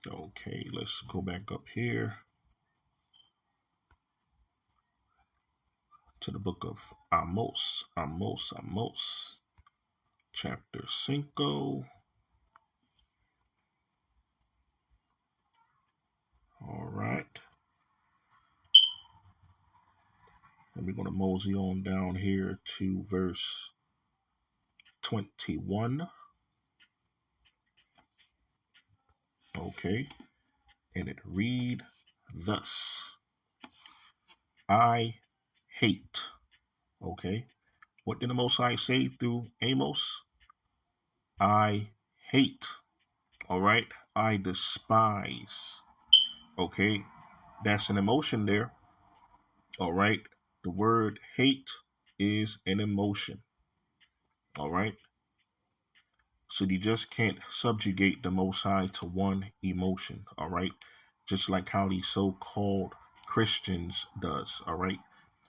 Okay, let's go back up here to the book of Amos, chapter 5. All right. And we're going to mosey on down here to verse 21. Okay. And it read thus: I hate. Okay. What did the Most High say through Amos? I hate. All right. I despise. Okay. That's an emotion there. All right. The word hate is an emotion. All right. So you just can't subjugate the Most High to one emotion. All right. Just like how these so-called Christians does. All right.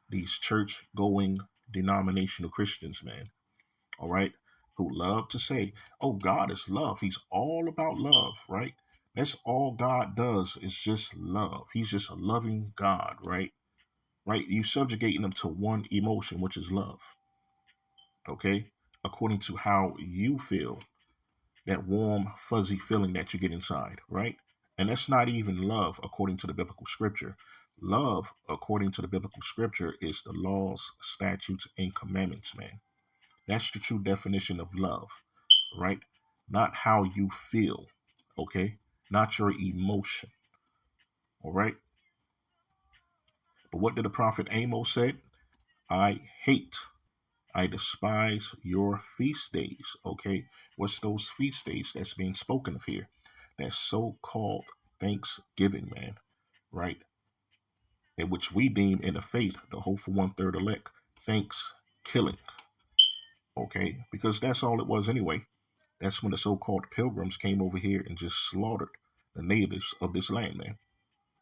These church going denominational Christians, man. All right. Who love to say, oh, God is love. He's all about love. Right. That's all God does is just love. He's just a loving God. Right. Right. You subjugating them to one emotion, which is love. Okay. According to how you feel, that warm, fuzzy feeling that you get inside, right? And that's not even love according to the biblical scripture. Love, according to the biblical scripture, is the laws, statutes, and commandments, man. That's the true definition of love, right? Not how you feel, okay? Not your emotion, all right? But what did the prophet Amos say? I hate, I despise your feast days, okay? What's those feast days that's being spoken of here? That so-called Thanksgiving, man, right? In which we deem in the faith, the hopeful one-third elect, thanks killing, okay? Because that's all it was anyway. That's when the so-called pilgrims came over here and just slaughtered the natives of this land, man,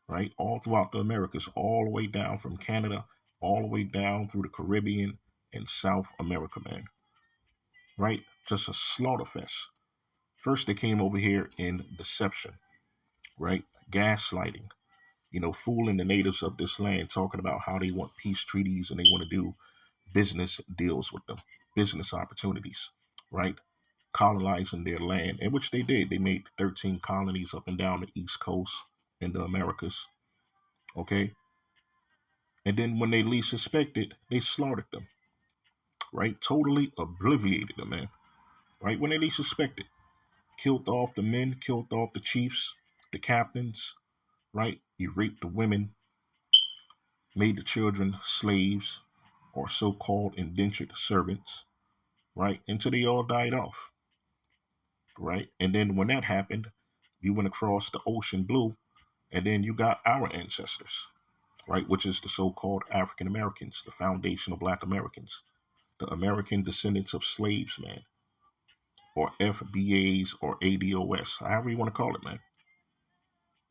right? All throughout the Americas, all the way down from Canada, all the way down through the Caribbean and South America, man, right? Just a slaughter fest. First, they came over here in deception, right? Gaslighting, fooling the natives of this land, talking about how they want peace treaties and they want to do business deals with them, business opportunities, right? Colonizing their land, and which they did. They made 13 colonies up and down the East Coast in the Americas, okay? And then when they least suspected, they slaughtered them, right? Totally obliterated them, man, right? When they least suspected, killed off the men, killed off the chiefs, the captains, right? You raped the women, made the children slaves or so-called indentured servants, right? Until they all died off, right? And then when that happened, you went across the ocean blue, and then you got our ancestors, right? Which is the so-called African Americans, the foundational Black Americans, the American descendants of slaves, man, or FBAs or ADOS, however you want to call it, man.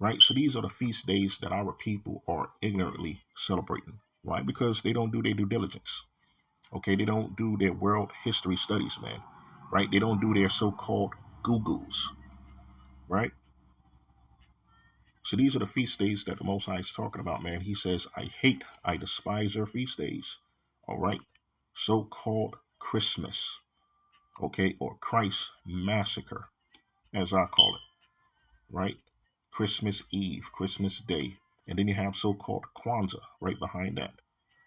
Right? So these are the feast days that our people are ignorantly celebrating. Why? Because they don't do their due diligence. Okay, they don't do their world history studies, man. Right? They don't do their so-called Googles. Right? So these are the feast days that the Most High is talking about, man. He says, I hate, I despise your feast days. All right? So-called Christmas. Okay? Or Christ Massacre, as I call it. Right? Christmas Eve, Christmas Day. And then you have so-called Kwanzaa right behind that.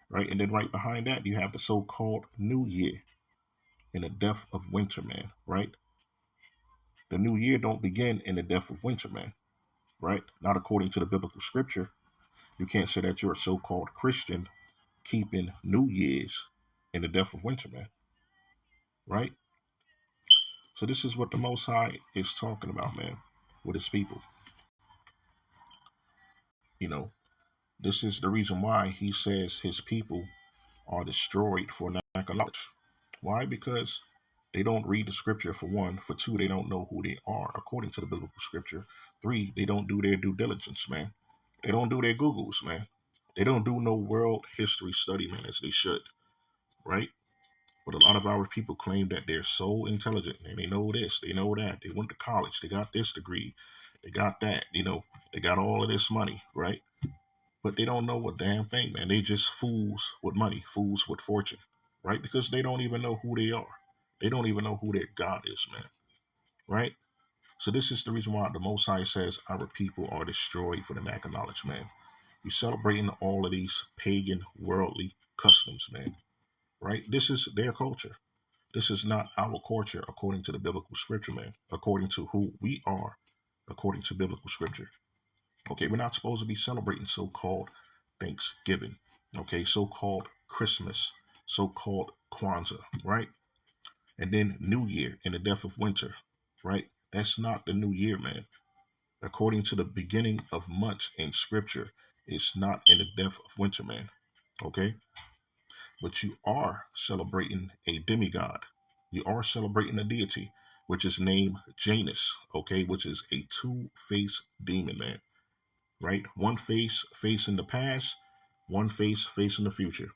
Right? And then right behind that, you have the so-called New Year and the death of winter, man. Right? The new year don't begin in the death of winter, man. Right? Not according to the biblical scripture. You can't say that you're a so-called Christian keeping New Year's in the death of winter, man. Right? So this is what the Most High is talking about, man, with his people. You know, this is the reason why he says his people are destroyed for lack of knowledge. Why? Because they don't read the scripture, for one. For two, they don't know who they are according to the biblical scripture. Three, they don't do their due diligence, man. They don't do their Googles, man. They don't do no world history study, man, as they should, right? But a lot of our people claim that they're so intelligent and they know this, they know that. They went to college, they got this degree, They got that, they got all of this money, right? But they don't know a damn thing, man. They just fools with money, fools with fortune, right? Because they don't even know who they are. They don't even know who their God is, man, right? So this is the reason why the Most High says our people are destroyed for the lack of knowledge, man. You're celebrating all of these pagan, worldly customs, man, right? This is their culture. This is not our culture according to the biblical scripture, man, according to who we are, according to biblical scripture. Okay, we're not supposed to be celebrating so-called Thanksgiving, okay, so-called Christmas, so-called Kwanzaa, right? And then New Year in the depth of winter, right? That's not the new year, man. According to the beginning of months in scripture, it's not in the depth of winter, man. Okay? But you are celebrating a demigod. You are celebrating a deity, which is named Janus, okay, which is a two-faced demon, man. Right? One face facing the past, one face facing the future.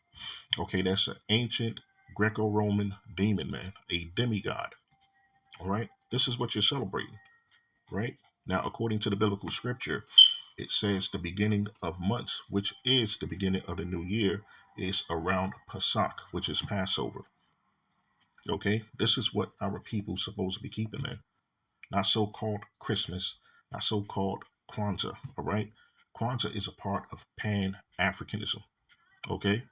Okay, that's an ancient Greco-Roman demon, man, a demigod. All right, this is what you're celebrating, right? Now, according to the biblical scripture, it says the beginning of months, which is the beginning of the new year, is around Pesach, which is Passover. Okay, this is what our people supposed to be keeping, man. Not so-called Christmas, not so-called Kwanzaa. All right, Kwanzaa is a part of Pan-Africanism. Okay,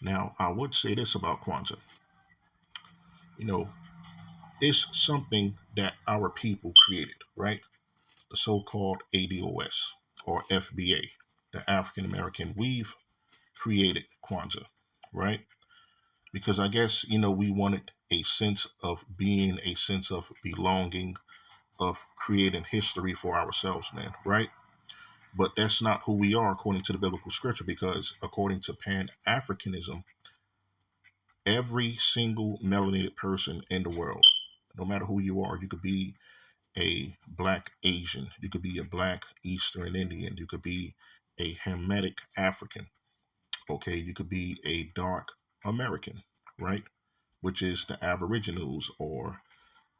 now I would say this about Kwanzaa. You know, it's something that our people created, right? The so-called ADOS or FBA, the African American. We've created Kwanzaa, right? Because I guess, we wanted a sense of being, a sense of belonging, of creating history for ourselves, man, right? But that's not who we are according to the biblical scripture, because according to Pan-Africanism, every single melanated person in the world, no matter who you are, you could be a black Asian, you could be a black Eastern Indian, you could be a Hamitic African, okay, you could be a dark American, right? Which is the Aboriginals, or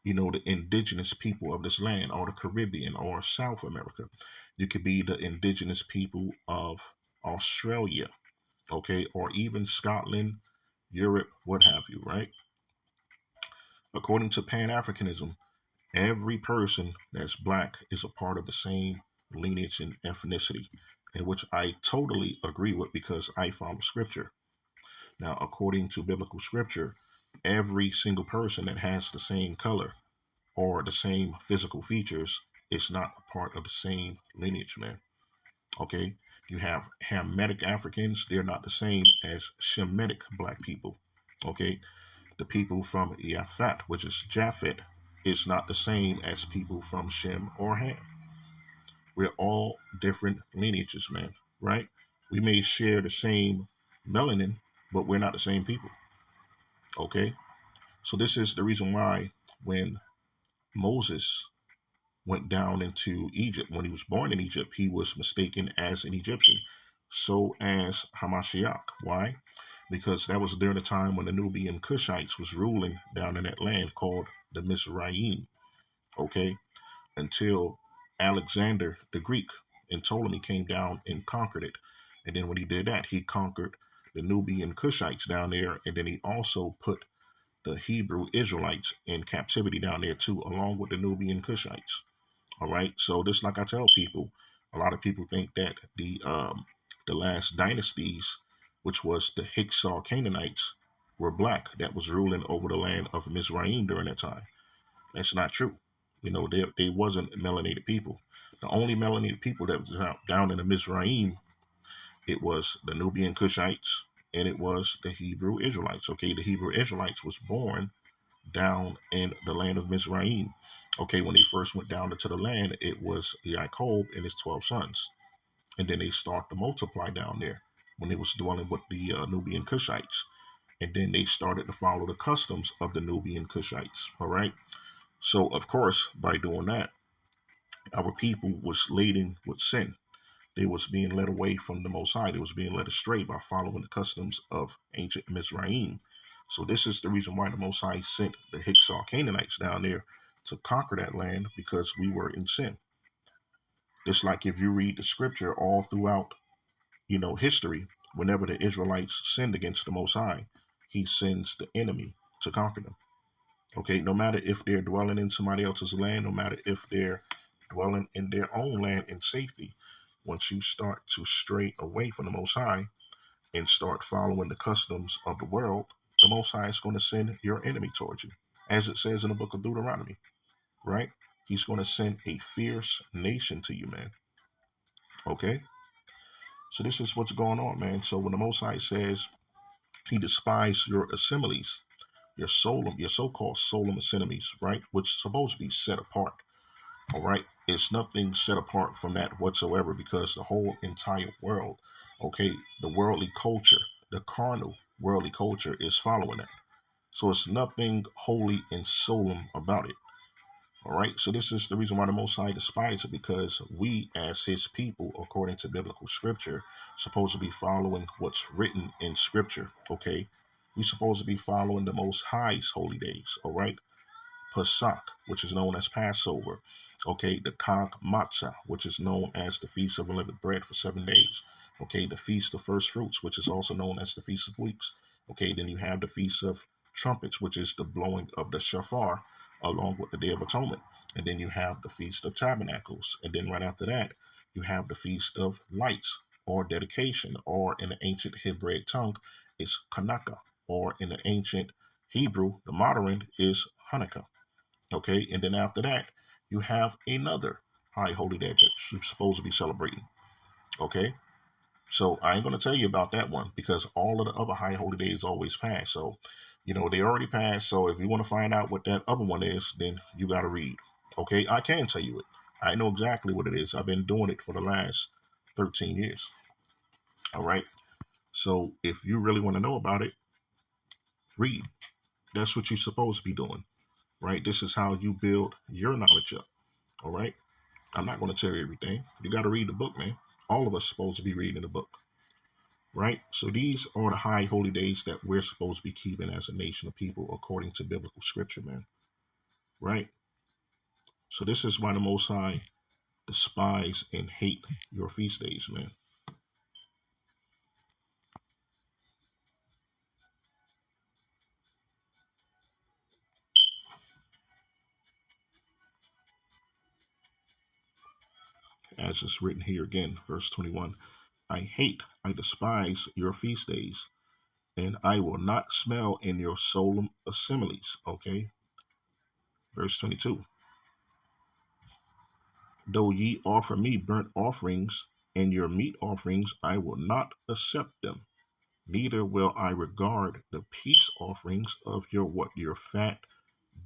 the indigenous people of this land, or the Caribbean, or South America. You could be the indigenous people of Australia, okay, or even Scotland, Europe, what have you, right? According to Pan-Africanism, every person that's black is a part of the same lineage and ethnicity, in which I totally agree with, because I follow scripture. Now, according to biblical scripture, every single person that has the same color or the same physical features is not a part of the same lineage, man. Okay? You have Hamitic Africans, they're not the same as Shemitic black people. Okay? The people from Yafat, which is Japhet, is not the same as people from Shem or Ham. We're all different lineages, man, right? We may share the same melanin, but we're not the same people. Okay? So this is the reason why when Moses went down into Egypt, when he was born in Egypt, he was mistaken as an Egyptian. So as Hamashiach. Why? Because that was during the time when the Nubian Cushites was ruling down in that land called the Mizraim. Okay? Until Alexander the Greek and Ptolemy came down and conquered it. And then when he did that, he conquered the Nubian Cushites down there. And then he also put the Hebrew Israelites in captivity down there too, along with the Nubian Cushites. All right. So this, like I tell people, a lot of people think that the last dynasties, which was the Hyksos Canaanites, were black, that was ruling over the land of Mizraim during that time. That's not true. They wasn't melanated people. The only melanated people that was down in the Mizraim, it was the Nubian Cushites, and it was the Hebrew Israelites. Okay, the Hebrew Israelites was born down in the land of Mizraim. Okay, when they first went down into the land, it was Jacob and his 12 sons. And then they start to multiply down there when they was dwelling with the Nubian Cushites. And then they started to follow the customs of the Nubian Cushites. All right. So, of course, by doing that, our people was laden with sin. They was being led away from the Most High. They was being led astray by following the customs of ancient Mizraim. So this is the reason why the Most High sent the Hyksos Canaanites down there to conquer that land, because we were in sin. It's like if you read the scripture all throughout, history, whenever the Israelites sinned against the Most High, he sends the enemy to conquer them. Okay, no matter if they're dwelling in somebody else's land, no matter if they're dwelling in their own land in safety, once you start to stray away from the Most High and start following the customs of the world, the Most High is going to send your enemy towards you. As it says in the book of Deuteronomy, right? He's going to send a fierce nation to you, man. Okay? So this is what's going on, man. So when the Most High says he despises your assemblies, your so-called solemn assemblies, right? Which is supposed to be set apart. All right. It's nothing set apart from that whatsoever, because the whole entire world, okay, the worldly culture, the carnal worldly culture is following that. So it's nothing holy and solemn about it. All right. So this is the reason why the Most High despises it, because we as his people, according to biblical scripture, supposed to be following what's written in scripture. Okay. We're supposed to be following the Most High's holy days. All right. Pesach, which is known as Passover. Okay, the Chag Matzah, which is known as the Feast of Unleavened Bread for 7 days. Okay, the Feast of First Fruits, which is also known as the Feast of Weeks. Okay, then you have the Feast of Trumpets, which is the blowing of the shofar, along with the Day of Atonement. And then you have the Feast of Tabernacles. And then right after that, you have the Feast of Lights, or dedication, or in the ancient Hebraic tongue, it's Hanukkah, or in the ancient Hebrew, the modern is Hanukkah. Okay, and then after that, you have another high holy day that you're supposed to be celebrating. Okay, so I ain't going to tell you about that one, because all of the other high holy days always pass. So, they already passed. So if you want to find out what that other one is, then you got to read. Okay, I can tell you it. I know exactly what it is. I've been doing it for the last 13 years. All right. So if you really want to know about it, read. That's what you're supposed to be doing. Right. This is how you build your knowledge up. All right. I'm not going to tell you everything. You got to read the book, man. All of us supposed to be reading the book, right? So these are the high holy days that we're supposed to be keeping as a nation of people according to biblical scripture, man. Right? So this is why the Most High despise and hate your feast days, man. As it's written here again, verse 21. I despise your feast days, and I will not smell in your solemn assemblies. Okay? Verse 22. Though ye offer me burnt offerings and your meat offerings, I will not accept them. Neither will I regard the peace offerings of your fat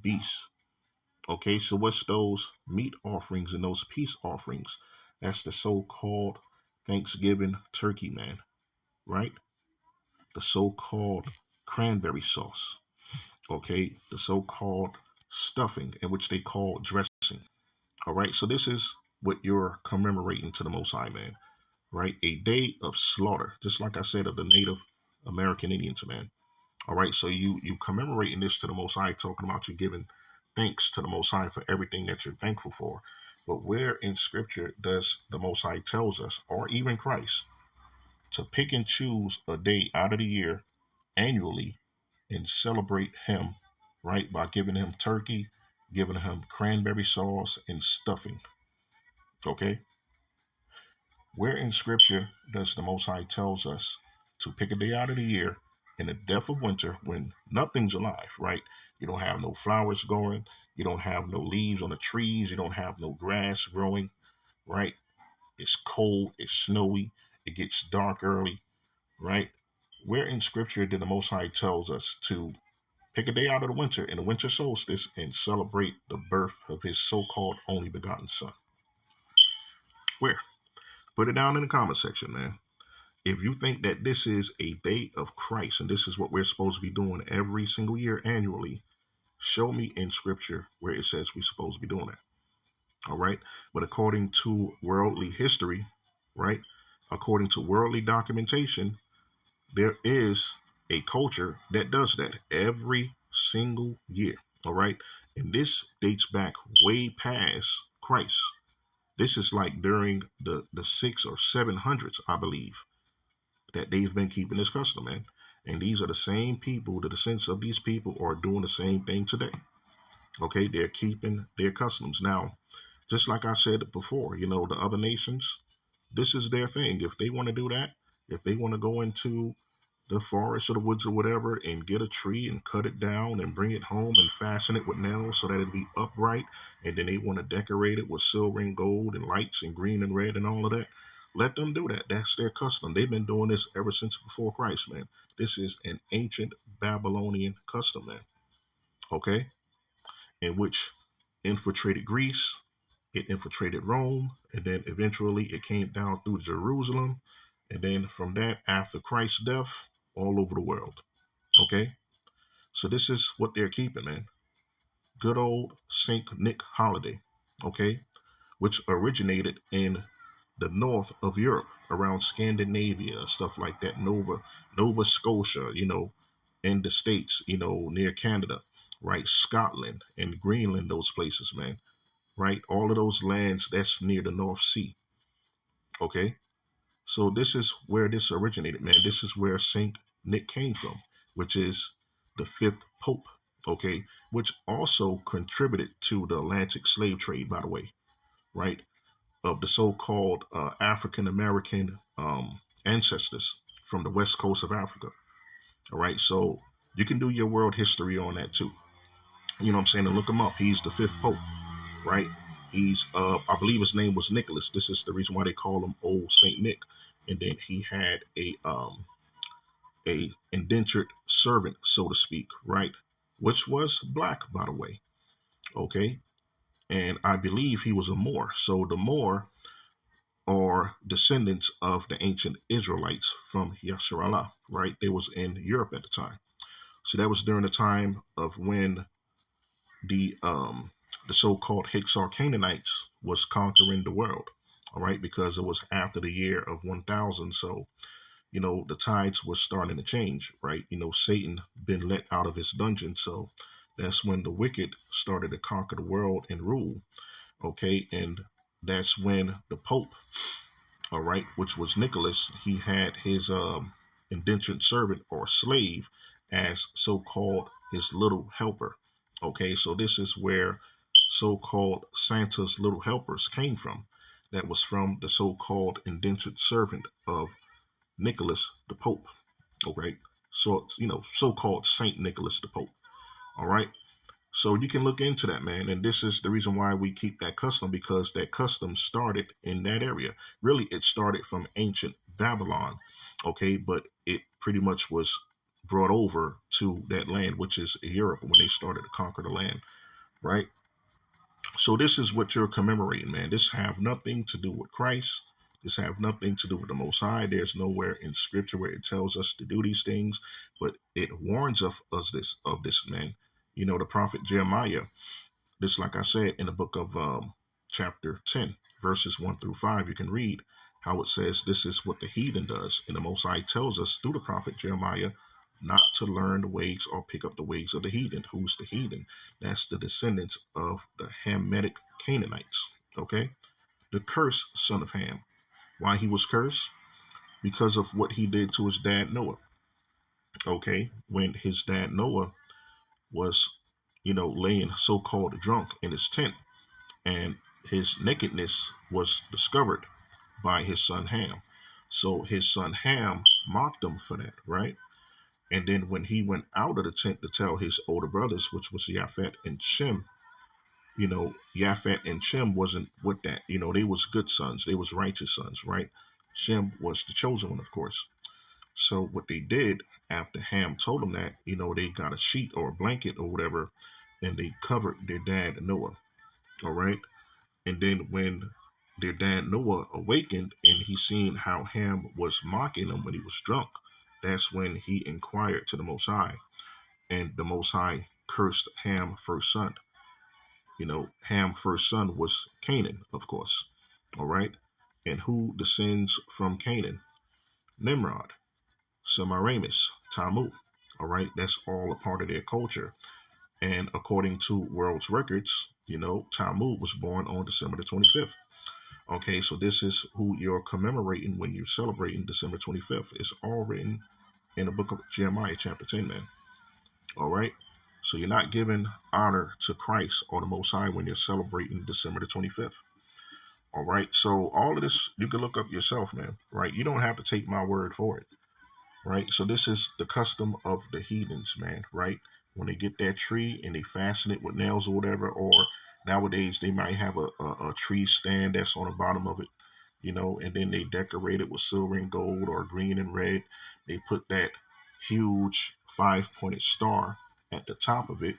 beasts. Okay, so what's those meat offerings and those peace offerings? That's the so-called Thanksgiving turkey, man, right? The so-called cranberry sauce. Okay, the so-called stuffing, in which they call dressing. All right, so this is what you're commemorating to the Most High, man, right? A day of slaughter, just like I said, of the Native American Indians, man. All right, so you commemorating this to the Most High, talking about you giving thanks to the Most High for everything that you're thankful for. But where in Scripture does the Most High tells us, or even Christ, to pick and choose a day out of the year annually and celebrate Him, right, by giving Him turkey, giving Him cranberry sauce and stuffing? Okay, where in Scripture does the Most High tells us to pick a day out of the year in the depth of winter when nothing's alive, right? You don't have no flowers growing, you don't have no leaves on the trees, you don't have no grass growing, right? It's cold, it's snowy, it gets dark early, right? Where in Scripture did the Most High tells us to pick a day out of the winter in the winter solstice and celebrate the birth of His so-called only begotten Son? Where? Put it down in the comment section, man. If you think that this is a day of Christ and this is what we're supposed to be doing every single year annually, show me in Scripture where it says we're supposed to be doing that. All right. But according to worldly history, right, according to worldly documentation, there is a culture that does that every single year. All right. And this dates back way past Christ. This is like during the 600s or 700s, I believe, that they've been keeping this custom, man. And these are the same people, the descendants of these people are doing the same thing today. Okay, they're keeping their customs. Now, just like I said before, the other nations, this is their thing. If they want to do that, if they want to go into the forest or the woods or whatever and get a tree and cut it down and bring it home and fasten it with nails so that it'll be upright, and then they want to decorate it with silver and gold and lights and green and red and all of that, let them do that. That's their custom. They've been doing this ever since before Christ, man. This is an ancient Babylonian custom, man. Okay, in which infiltrated Greece, it infiltrated Rome, and then eventually it came down through Jerusalem, and then from that, after Christ's death, all over the world. Okay, so this is what they're keeping, man. Good old Saint Nick holiday. Okay, which originated in the north of Europe, around Scandinavia, stuff like that, Nova Scotia, in the States, near Canada, right? Scotland and Greenland, those places, man, right? All of those lands that's near the North Sea. Okay, so this is where this originated, man. This is where Saint Nick came from, which is the fifth pope. Okay, which also contributed to the Atlantic slave trade, by the way, right? Of the so-called African American ancestors from the west coast of Africa. All right, so you can do your world history on that too. You know what I'm saying? And look him up. He's the fifth pope, right? He's I believe his name was Nicholas. This is the reason why they call him Old Saint Nick. And then he had a indentured servant, so to speak, right? Which was black, by the way. Okay. And I believe he was a Moor. So the Moor are descendants of the ancient Israelites from Yasharallah, right? They was in Europe at the time. So that was during the time of when the so-called Hyksos Canaanites was conquering the world. All right, because it was after the year of 1000. So, the tides were starting to change, right? Satan been let out of his dungeon. So that's when the wicked started to conquer the world and rule. Okay, and that's when the Pope, all right, which was Nicholas, he had his indentured servant or slave as so-called his little helper. Okay, so this is where so-called Santa's little helpers came from. That was from the so-called indentured servant of Nicholas the Pope. Okay, so so-called Saint Nicholas the Pope. All right, so you can look into that, man. And this is the reason why we keep that custom, because that custom started in that area. Really, it started from ancient Babylon, okay, but it pretty much was brought over to that land, which is Europe, when they started to conquer the land, right? So this is what you're commemorating, man. This have nothing to do with Christ. This have nothing to do with the Most High. There's nowhere in Scripture where it tells us to do these things, but it warns of us this, man. The prophet Jeremiah. This, like I said, in the book of chapter 10, verses 1 through 5, you can read how it says this is what the heathen does, and the Most High tells us through the prophet Jeremiah not to learn the ways or pick up the ways of the heathen. Who's the heathen? That's the descendants of the Hamitic Canaanites. Okay, the cursed son of Ham. Why he was cursed? Because of what he did to his dad Noah. Okay, when his dad Noah was, laying so-called drunk in his tent, and his nakedness was discovered by his son Ham. So his son Ham mocked him for that, right? And then when he went out of the tent to tell his older brothers, which was Japhet and Shem, Japhet and Shem wasn't with that. They was good sons. They was righteous sons, right? Shem was the chosen one, of course. So what they did after Ham told them that, they got a sheet or a blanket or whatever, and they covered their dad Noah. All right. And then when their dad Noah awakened and he seen how Ham was mocking him when he was drunk, that's when he inquired to the Most High. And the Most High cursed Ham first son. Ham first son was Canaan, of course. All right. And who descends from Canaan? Nimrod, Semiramis, Tammuz. All right. That's all a part of their culture. And according to world's records, Tammuz was born on December the 25th. Okay, so this is who you're commemorating when you're celebrating December 25th. It's all written in the book of Jeremiah, chapter 10, man. All right. So you're not giving honor to Christ or the Most High when you're celebrating December the 25th. All right. So all of this you can look up yourself, man. Right. You don't have to take my word for it. Right. So this is the custom of the heathens, man. Right. When they get that tree and they fasten it with nails or whatever, or nowadays they might have a tree stand that's on the bottom of it, and then they decorate it with silver and gold or green and red. They put that huge 5-pointed star at the top of it,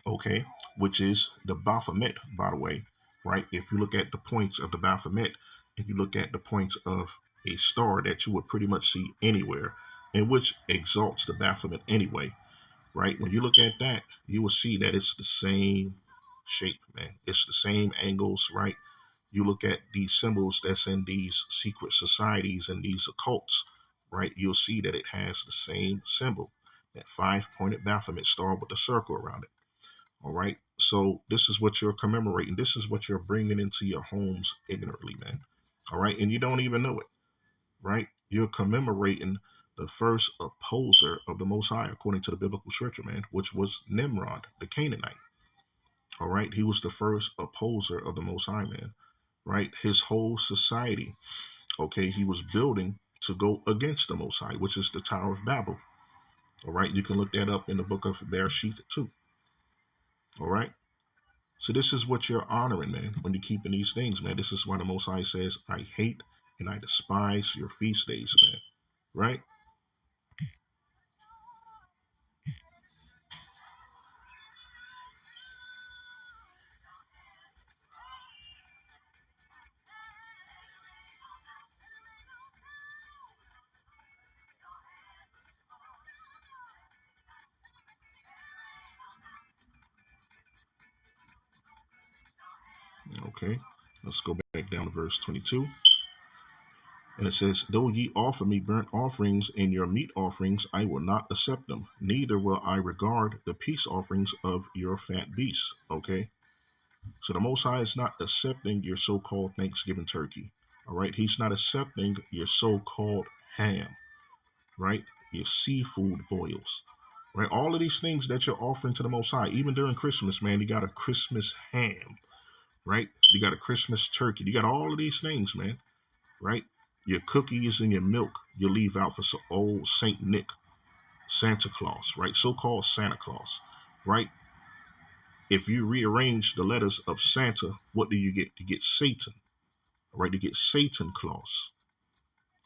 okay, which is the Baphomet, by the way, right? If you look at the points of the Baphomet, if you look at the points of a star that you would pretty much see anywhere, and which exalts the Baphomet anyway, right? When you look at that, you will see that it's the same shape, man. It's the same angles, right? You look at these symbols that's in these secret societies and these occults, right? You'll see that it has the same symbol, that 5-pointed Baphomet star with the circle around it. All right. So this is what you're commemorating. This is what you're bringing into your homes ignorantly, man. All right. And you don't even know it, right? You're commemorating the first opposer of the Most High, according to the biblical scripture, man, which was Nimrod, the Canaanite. All right. He was the first opposer of the Most High, man, right? His whole society, okay, he was building to go against the Most High, which is the Tower of Babel. All right. You can look that up in the book of Bereshit too. All right. So this is what you're honoring, man, when you're keeping these things, man. This is why the Most High says, I hate and I despise your feast days, man. Right? Okay. Let's go back down to verse 22. And it says, though ye offer me burnt offerings and your meat offerings, I will not accept them. Neither will I regard the peace offerings of your fat beasts. Okay. So the Most High is not accepting your so-called Thanksgiving turkey. All right. He's not accepting your so-called ham, right? Your seafood boils, right? All of these things that you're offering to the Most High, even during Christmas, man, you got a Christmas ham, right? You got a Christmas turkey. You got all of these things, man, right? Your cookies and your milk, you leave out for some old Saint Nick, Santa Claus, right? So-called Santa Claus, right? If you rearrange the letters of Santa, what do you get? You get Satan, right? You get Satan Claus,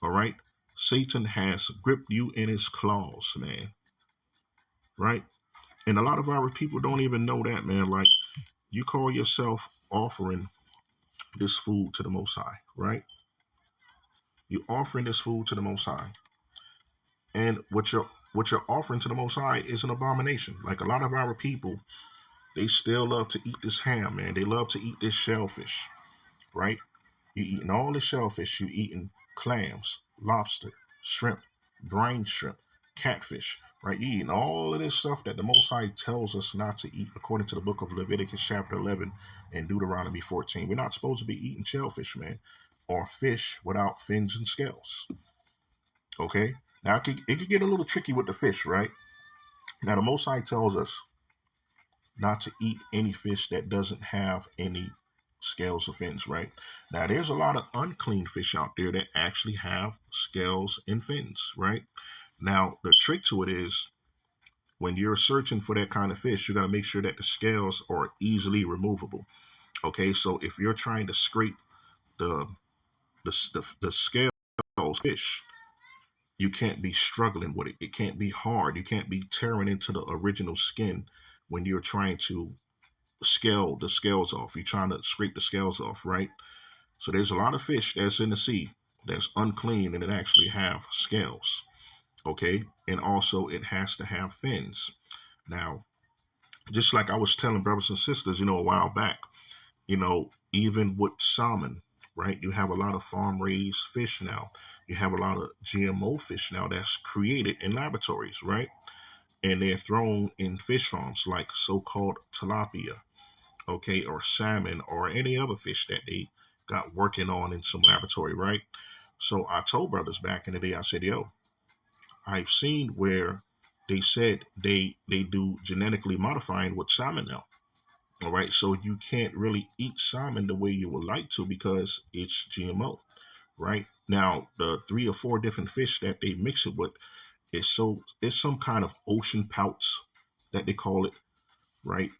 all right? Satan has gripped you in his claws, man, right? And a lot of our people don't even know that, man. Like, you call yourself offering this food to the Most High, right? You're offering this food to the Most High, and what you're offering to the Most High is an abomination. Like a lot of our people, they still love to eat this ham, man. They love to eat this shellfish, right? You eating all the shellfish. You eating clams, lobster, shrimp, brine shrimp, catfish, right? You eating all of this stuff that the Most High tells us not to eat, according to the book of Leviticus chapter 11 and Deuteronomy 14. We're not supposed to be eating shellfish, man, or fish without fins and scales. Okay. Now it could get a little tricky with the fish, right? Now the Most High tells us not to eat any fish that doesn't have any scales or fins, right? Now, there's a lot of unclean fish out there that actually have scales and fins, right? Now, the trick to it is when you're searching for that kind of fish, you got to make sure that the scales are easily removable. Okay, so if you're trying to scrape the the scales fish, you can't be struggling with it. It can't be hard. You can't be tearing into the original skin when you're trying to scale the scales off. You're trying to scrape the scales off, right? So there's a lot of fish that's in the sea that's unclean and it actually have scales, okay? And also it has to have fins. Now, just like I was telling brothers and sisters, a while back, even with salmon, right? You have a lot of farm raised fish now. You have a lot of GMO fish now that's created in laboratories, right? And they're thrown in fish farms like so-called tilapia, okay, or salmon or any other fish that they got working on in some laboratory, right? So I told brothers back in the day, I said, yo, I've seen where they said they do genetically modifying with salmon now. All right, so you can't really eat salmon the way you would like to because it's GMO, right? Now the 3 or 4 different fish that they mix it with is it's some kind of ocean pouts that they call it, right?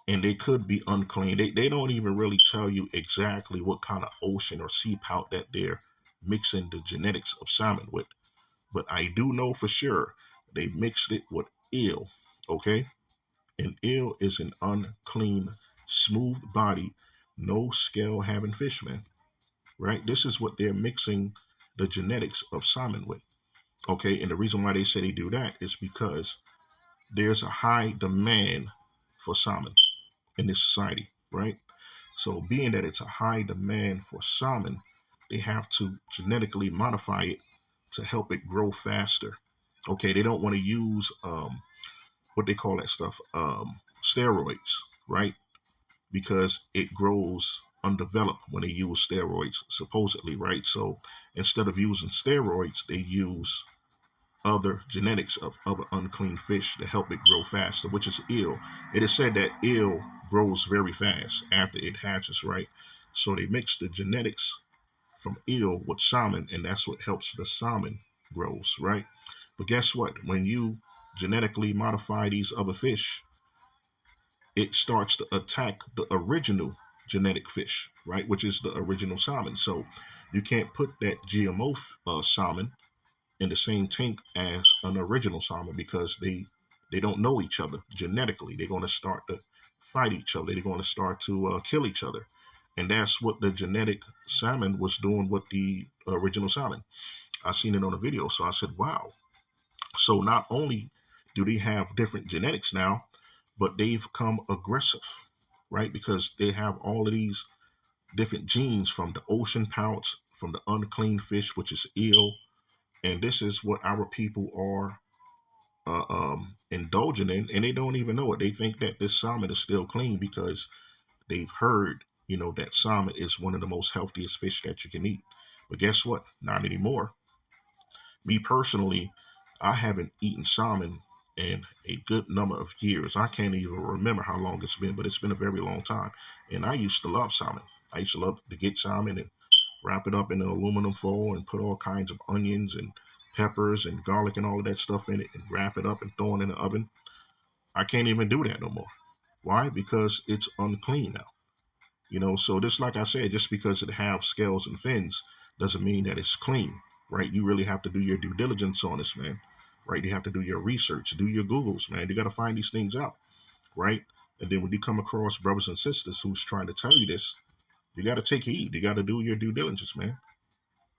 And they could be unclean. They don't even really tell you exactly what kind of ocean or sea pout that they're mixing the genetics of salmon with. But I do know for sure they mixed it with eel, okay? And eel is an unclean, smooth body, no scale having fish, man, right? This is what they're mixing the genetics of salmon with, okay? And the reason why they say they do that is because there's a high demand for salmon in this society, right? So, being that it's a high demand for salmon, they have to genetically modify it to help it grow faster. Okay, they don't want to use what they call that stuff, steroids, right? Because it grows undeveloped when they use steroids, supposedly, right? So instead of using steroids, they use other genetics of other unclean fish to help it grow faster, which is eel. It is said that eel grows very fast after it hatches, right? So they mix the genetics from eel with salmon, and that's what helps the salmon grows, right? But guess what? When you genetically modify these other fish, it starts to attack the original genetic fish, right? Which is the original salmon. So you can't put that GMO salmon in the same tank as an original salmon because they don't know each other genetically. They're going to start to fight each other. They're going to start to kill each other, and that's what the genetic salmon was doing with the original salmon. I seen it on a video, so I said, "Wow!" So not only do they have different genetics now, but they've come aggressive, right? Because they have all of these different genes from the ocean pouts, from the unclean fish, which is eel, and this is what our people are indulging in, and they don't even know it. They think that this salmon is still clean because they've heard, that salmon is one of the most healthiest fish that you can eat. But guess what? Not anymore. Me personally, I haven't eaten salmon in a good number of years. I can't even remember how long it's been, but it's been a very long time. And I used to love salmon. I used to love to get salmon and wrap it up in an aluminum foil and put all kinds of onions and peppers and garlic and all of that stuff in it and wrap it up and throw it in the oven. I can't even do that no more. Why? Because it's unclean now. So just like I said, just because it have scales and fins doesn't mean that it's clean, right? You really have to do your due diligence on this, man, right? You have to do your research, do your Googles, man. You got to find these things out, right? And then when you come across brothers and sisters who's trying to tell you this, you got to take heed. You got to do your due diligence, man,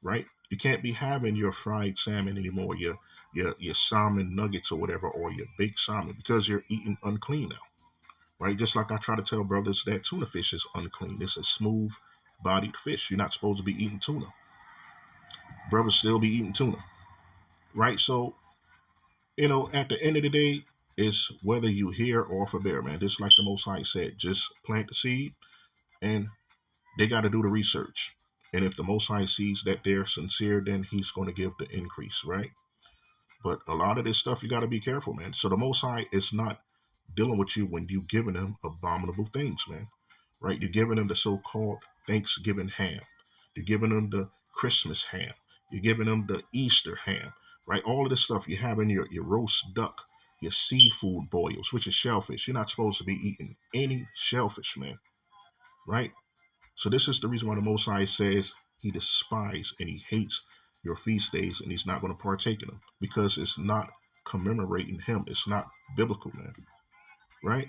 right? You can't be having your fried salmon anymore, your salmon nuggets or whatever, or your baked salmon because you're eating unclean now, right? Just like I try to tell brothers that tuna fish is unclean. It's a smooth bodied fish. You're not supposed to be eating tuna. Brothers still be eating tuna, right? So, at the end of the day, it's whether you hear or forbear, man. Just like the Most High said, just plant the seed and they got to do the research. And if the Most High sees that they're sincere, then he's going to give the increase, right? But a lot of this stuff, you got to be careful, man. So the Most High is not dealing with you when you giving them abominable things, man. Right? You're giving them the so-called Thanksgiving ham. You're giving them the Christmas ham. You're giving them the Easter ham. Right? All of this stuff you have in your roast duck, your seafood boils, which is shellfish. You're not supposed to be eating any shellfish, man. Right? So this is the reason why the Most High says he despises and he hates your feast days and he's not going to partake in them because it's not commemorating him. It's not biblical, man. Right?